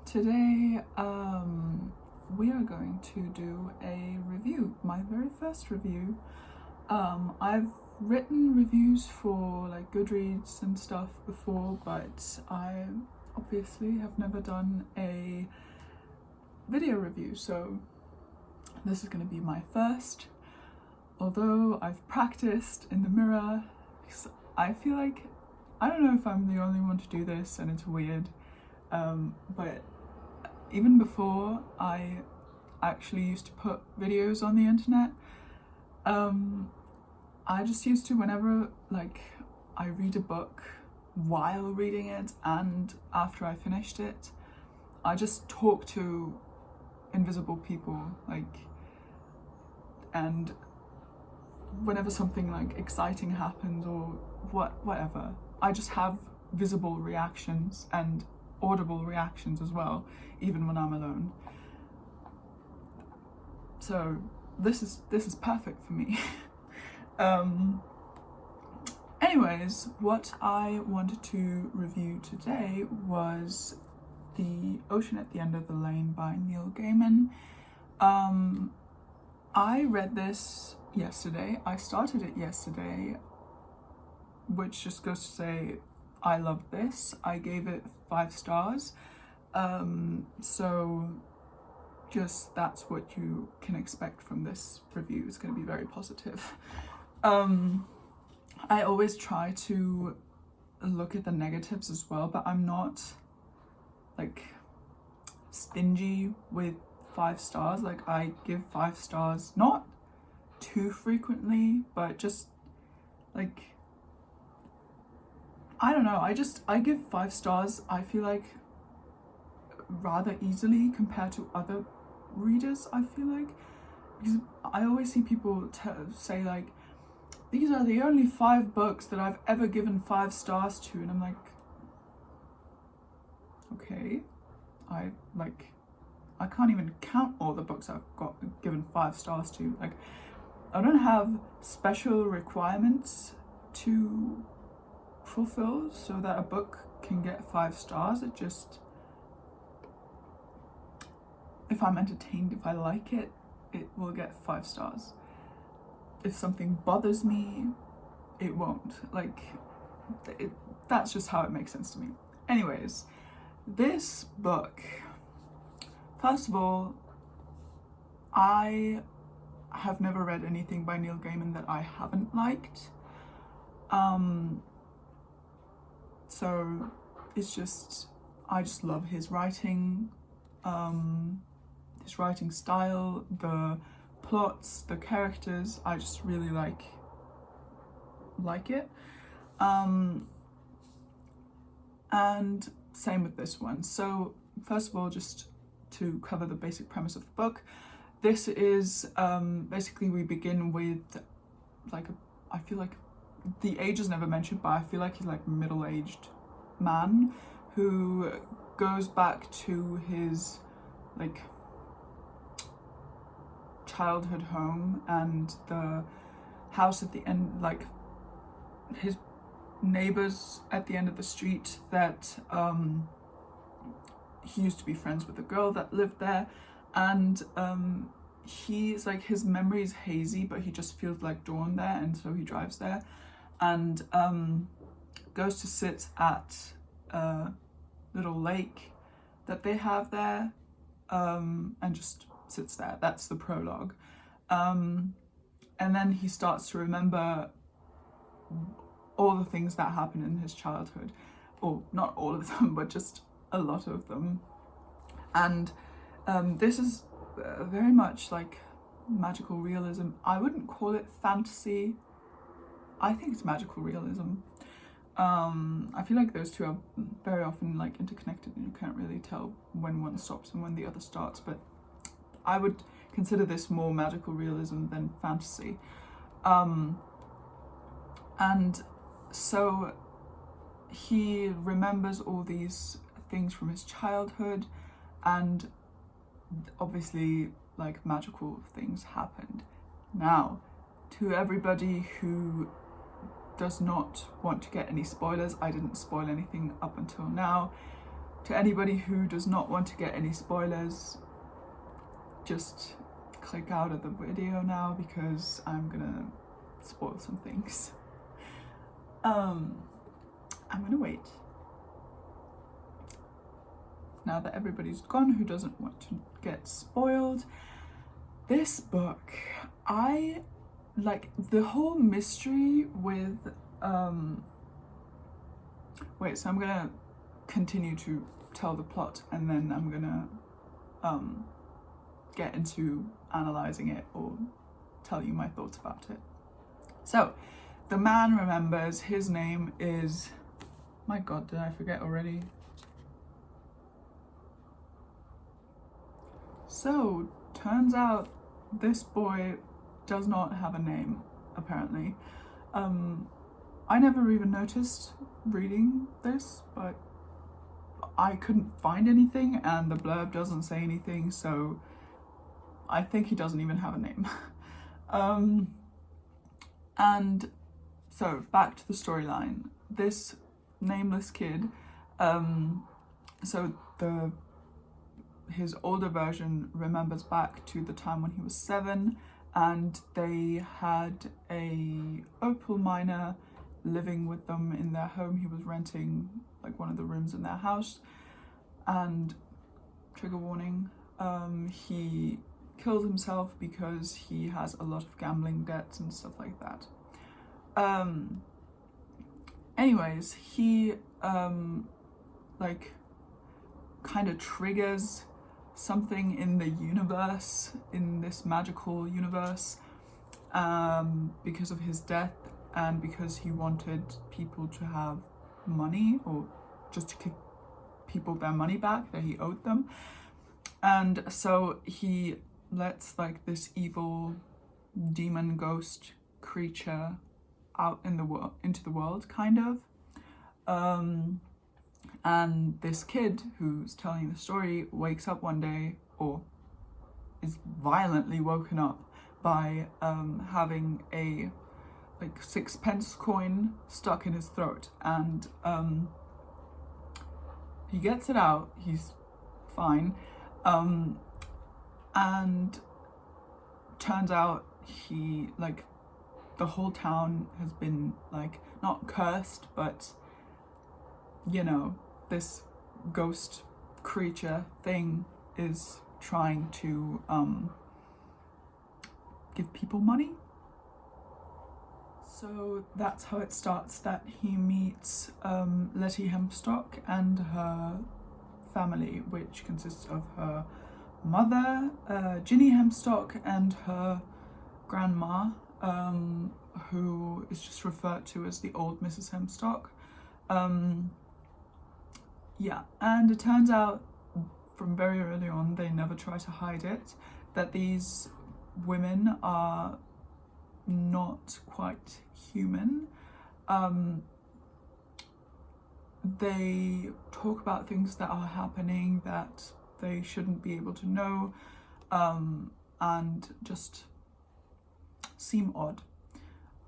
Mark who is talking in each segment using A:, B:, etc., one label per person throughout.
A: Today we are going to do a review, my very first review. I've written reviews for like Goodreads and stuff before, but I obviously have never done a video review, so this is going to be my first. Although I've practiced in the mirror, I feel like, I don't know if I'm the only one to do this and it's weird, but even before I actually used to put videos on the internet, I just used to, whenever like I read a book, while reading it and after I finished it, I just talk to invisible people, and whenever something like exciting happens or whatever, I just have visible reactions and audible reactions as well, even when I'm alone. So this is perfect for me. Anyways, what I wanted to review today was The Ocean at the End of the Lane by Neil Gaiman. I read this yesterday. I started it yesterday, which just goes to say I loved this. I gave it 5 stars. So just that's what you can expect from this review. It's going to be very positive. I always try to look at the negatives as well, but I'm not like stingy with 5 stars. Like, I give 5 stars not too frequently, but just like, I don't know, I give 5 stars, I feel like, rather easily compared to other readers, I feel like, because I always see people say like, these are the only 5 books that I've ever given 5 stars to, and I'm like, okay, I can't even count all the books I've given 5 stars to. Like, I don't have special requirements to fulfill so that a book can get 5 stars. It just, if I'm entertained, if I like it, it will get 5 stars. If something bothers me, it won't. Like, that's just how it makes sense to me. Anyways, this book, first of all, I have never read anything by Neil Gaiman that I haven't liked. So it's just, I just love his writing style, the plots, the characters. I just really like it. And same with this one. So first of all, just to cover the basic premise of the book, this is basically, we begin with like I feel like the age is never mentioned, but I feel like he's like a middle-aged man who goes back to his like childhood home, and the house at the end, like his neighbors at the end of the street, that he used to be friends with a girl that lived there, and he's like, his memory is hazy, but he just feels like drawn there, and so he drives there and goes to sit at a little lake that they have there, and just sits there. That's the prologue. And then he starts to remember all the things that happened in his childhood, or not all of them, but just a lot of them. And this is very much like magical realism. I wouldn't call it fantasy. I think it's magical realism. I feel like those two are very often like interconnected, and you can't really tell when one stops and when the other starts, but I would consider this more magical realism than fantasy. And so he remembers all these things from his childhood, and obviously like magical things happened. Now, to everybody who does not want to get any spoilers, I didn't spoil anything up until now. to anybody who does not want to get any spoilers, just click out of the video now because I'm gonna spoil some things. I'm gonna wait. Now that everybody's gone who doesn't want to get spoiled, this book, I like the whole mystery with wait, so I'm gonna continue to tell the plot and then I'm gonna get into analysing it or tell you my thoughts about it. So the man remembers, his name is, my god, did I forget already? So turns out this boy does not have a name, apparently. I never even noticed reading this, but I couldn't find anything and the blurb doesn't say anything, so I think he doesn't even have a name. And so back to the storyline. This nameless kid, so his older version remembers back to the time when he was 7 and they had a opal miner living with them in their home. He was renting like one of the rooms in their house, and trigger warning, he killed himself because he has a lot of gambling debts and stuff like that. Anyways, he like kind of triggers something in the universe, in this magical universe, because of his death and because he wanted people to have money, or just to give people their money back that he owed them. And so he lets like this evil demon ghost creature out in the world, into the world, kind of. And this kid who's telling the story wakes up one day, or is violently woken up by having a like 6-pence coin stuck in his throat, and he gets it out, he's fine, and turns out he, like, the whole town has been like not cursed, but you know, this ghost creature thing is trying to give people money. So that's how it starts, that he meets Letty Hempstock and her family, which consists of her mother, Ginny Hempstock, and her grandma, who is just referred to as the old Mrs. Hempstock. Yeah, and it turns out from very early on, they never try to hide it, that these women are not quite human. They talk about things that are happening that they shouldn't be able to know, and just seem odd.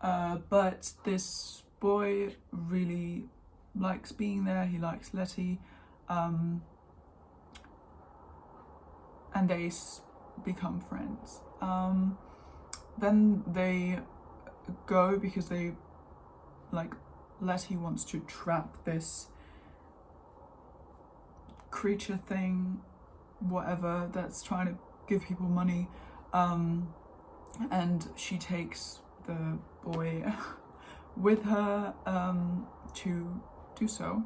A: But this boy really likes being there, he likes Letty, and they become friends. Then they go because they, like, Letty wants to trap this creature thing, whatever, that's trying to give people money, and she takes the boy with her to do so,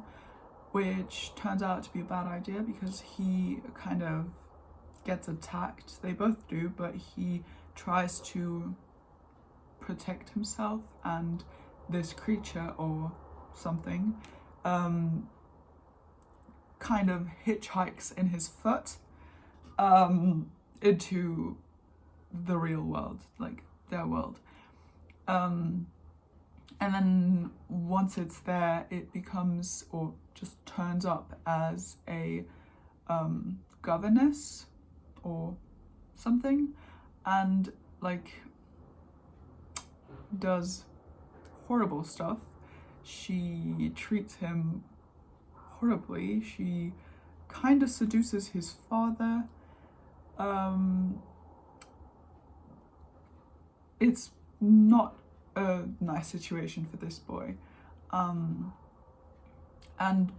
A: which turns out to be a bad idea because he kind of gets attacked. They both do, but he tries to protect himself, and this creature or something kind of hitchhikes in his foot into the real world, like their world. And then once it's there, it becomes, or just turns up as a governess or something, and like does horrible stuff. She treats him horribly. She kind of seduces his father. It's not a nice situation for this boy. And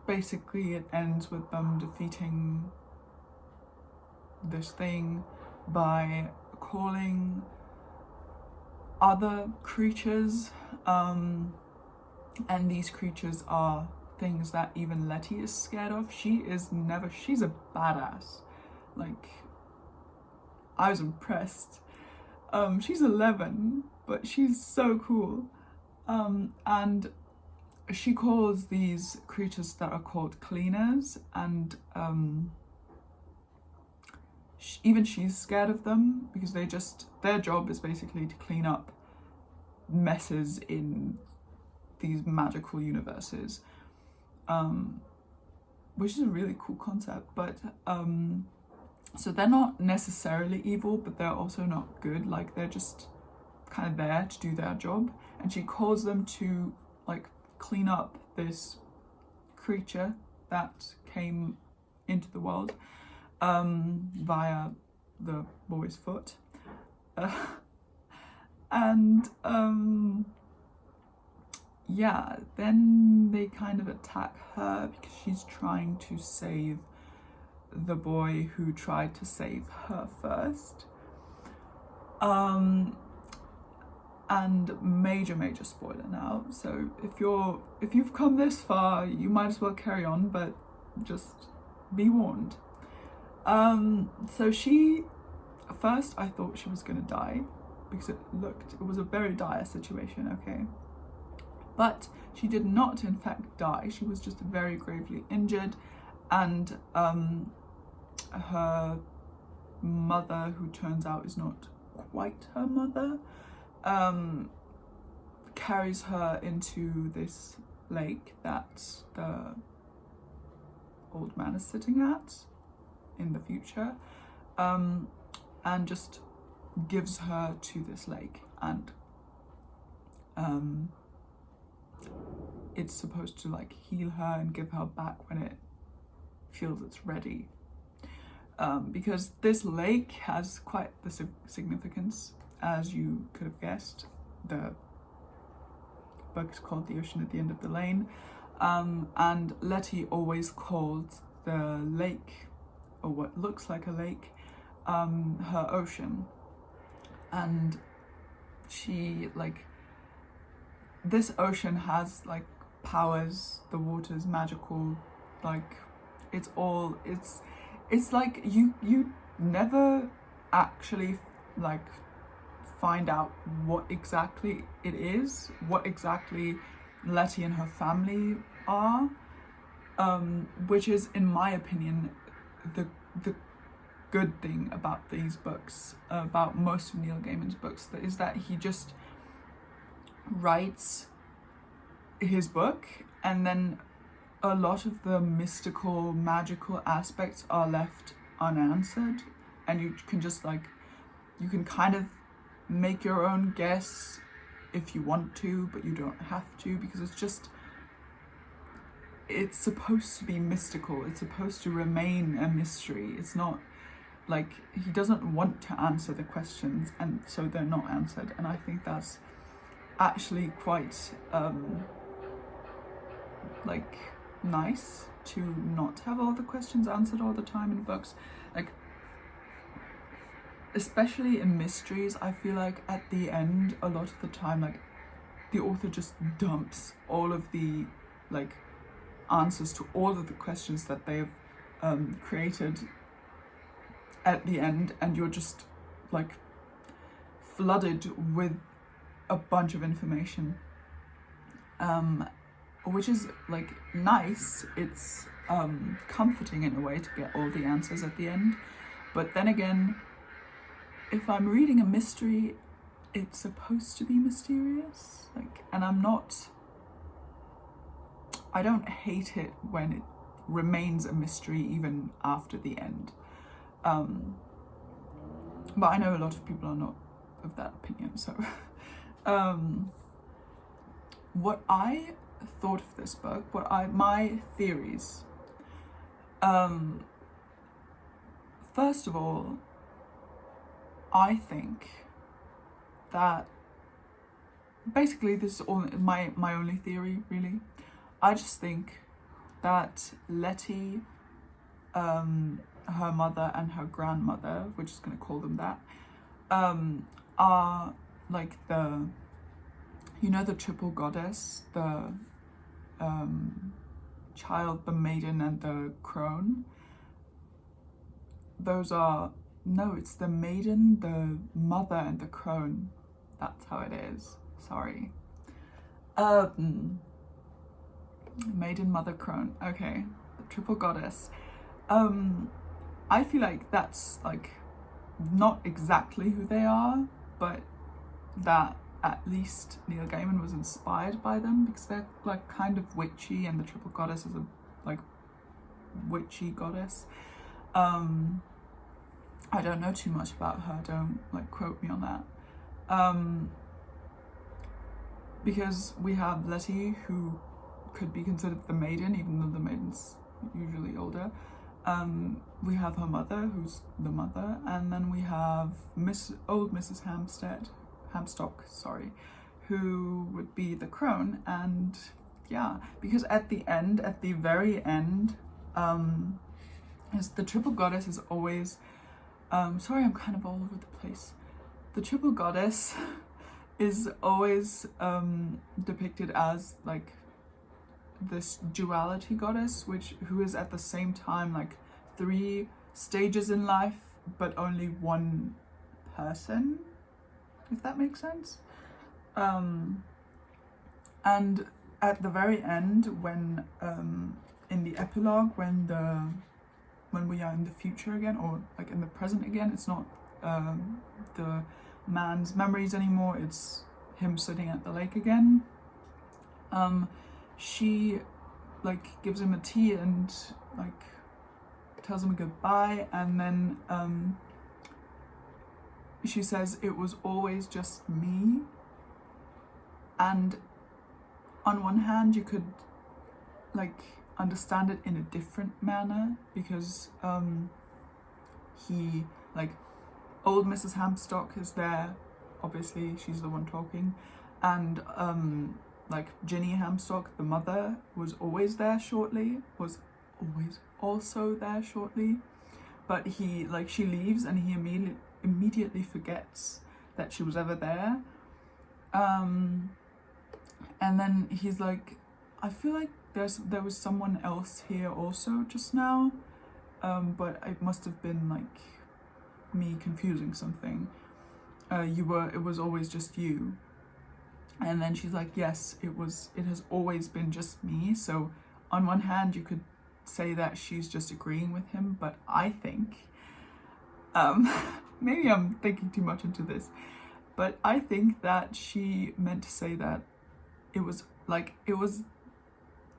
A: basically it ends with them defeating this thing by calling other creatures, and these creatures are things that even Letty is scared of. She's a badass. Like, I was impressed. She's 11, but she's so cool. And she calls these creatures that are called cleaners, and even she's scared of them because their job is basically to clean up messes in these magical universes, which is a really cool concept. But so they're not necessarily evil, but they're also not good. Like, they're just kind of there to do their job, and she calls them to like clean up this creature that came into the world via the boy's foot. Yeah, then they kind of attack her because she's trying to save the boy who tried to save her first. And major spoiler now, so if you've come this far, you might as well carry on, but just be warned. So first I thought she was gonna die because it was a very dire situation, okay? But she did not in fact die. She was just very gravely injured, and her mother, who turns out is not quite her mother, carries her into this lake that the old man is sitting at in the future, and just gives her to this lake, and it's supposed to like heal her and give her back when it feels it's ready, because this lake has quite the significance, as you could have guessed. The book is called The Ocean at the End of the Lane, and Letty always called the lake, or what looks like a lake, her ocean. And she, like, this ocean has like powers, the water's magical, like it's like you never actually like find out what exactly it is, what exactly Letty and her family are, which is, in my opinion, the good thing about these books, about most of Neil Gaiman's books, is that he just writes his book, and then a lot of the mystical, magical aspects are left unanswered, and you can just like, you can kind of make your own guess if you want to, but you don't have to, because it's supposed to be mystical, it's supposed to remain a mystery. It's not like, he doesn't want to answer the questions, and so they're not answered. And I think that's actually quite like nice, to not have all the questions answered all the time in books. Like, especially in mysteries, I feel like at the end, a lot of the time, like, the author just dumps all of the like answers to all of the questions that they've created at the end, and you're just like flooded with a bunch of information, which is like nice. It's comforting in a way to get all the answers at the end. But then again, if I'm reading a mystery, it's supposed to be mysterious, like, and I don't hate it when it remains a mystery even after the end. But I know a lot of people are not of that opinion, so what I thought of this book, my theories First of all, I think that basically this is all my only theory, really. I just think that Letty, her mother and her grandmother, we're just gonna call them that, are like the, you know, the triple goddess, the child, the maiden, and the crone. Those are, no, it's the maiden, the mother, and the crone. That's how it is. Sorry. Maiden, mother, crone. Okay, the triple goddess. I feel like that's like not exactly who they are, but that at least Neil Gaiman was inspired by them, because they're like kind of witchy, and the triple goddess is a like witchy goddess. I don't know too much about her, don't like quote me on that. Because we have Letty, who could be considered the maiden, even though the maiden's usually older. We have her mother, who's the mother, and then we have old Mrs. Hamstock, sorry, who would be the crone. And yeah, because at the very end, is the triple goddess is always, sorry, I'm kind of all over the place. The triple goddess is always depicted as like this duality goddess, who is at the same time like 3 stages in life, but only one person, if that makes sense. And at the very end, when in the epilogue, when we are in the future again, or like in the present again, it's not the man's memories anymore, it's him sitting at the lake again. She like gives him a tea and like tells him goodbye, and then she says, "It was always just me." And on one hand, you could like understand it in a different manner, because he, like, old Mrs. Hamstock is there, obviously she's the one talking, and like Ginny Hamstock, the mother, was always also there shortly, but he, like, she leaves and he immediately forgets that she was ever there. And then he's like, I feel like there was someone else here also just now, but it must have been like me confusing something. It was always just you. And then she's like, yes, it has always been just me. So on one hand, you could say that she's just agreeing with him, but I think, maybe I'm thinking too much into this, but I think that she meant to say that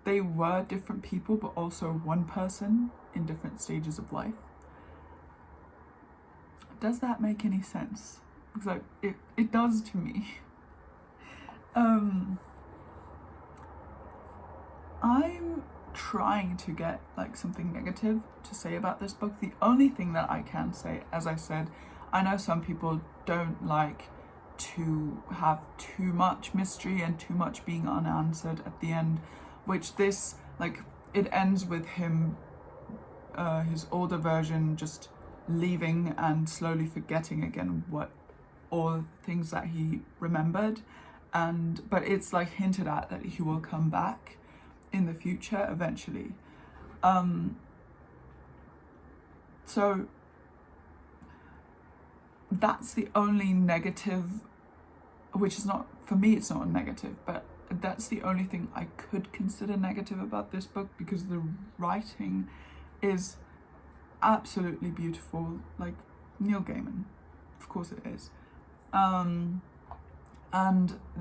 A: they were different people, but also one person in different stages of life. Does that make any sense? Because like, it does to me. I'm trying to get like something negative to say about this book. The only thing that I can say, as I said, I know some people don't like to have too much mystery and too much being unanswered at the end, which this, like, it ends with him, his older version, just leaving and slowly forgetting again all things that he remembered, but it's like hinted at that he will come back in the future eventually. So that's the only negative, which is not, for me it's not a negative, but that's the only thing I could consider negative about this book, because the writing is absolutely beautiful, like Neil Gaiman, of course it is. And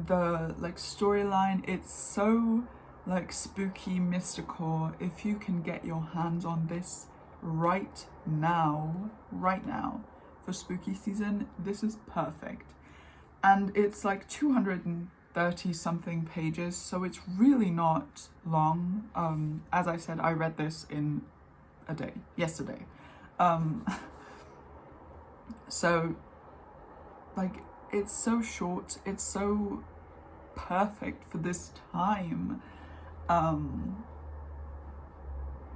A: the like storyline, it's so like spooky, mystical. If you can get your hands on this right now for spooky season, this is perfect. And it's like 230 something pages, so it's really not long. As I said, I read this in yesterday. Um, so, like, it's so short, it's so perfect for this time.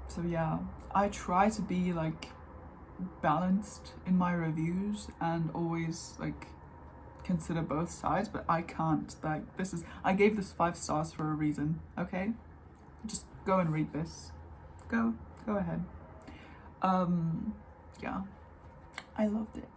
A: So yeah, I try to be like balanced in my reviews and always like consider both sides, but I can't. Like, I gave this 5 stars for a reason, okay? Just go and read this. Go ahead. Yeah, I loved it.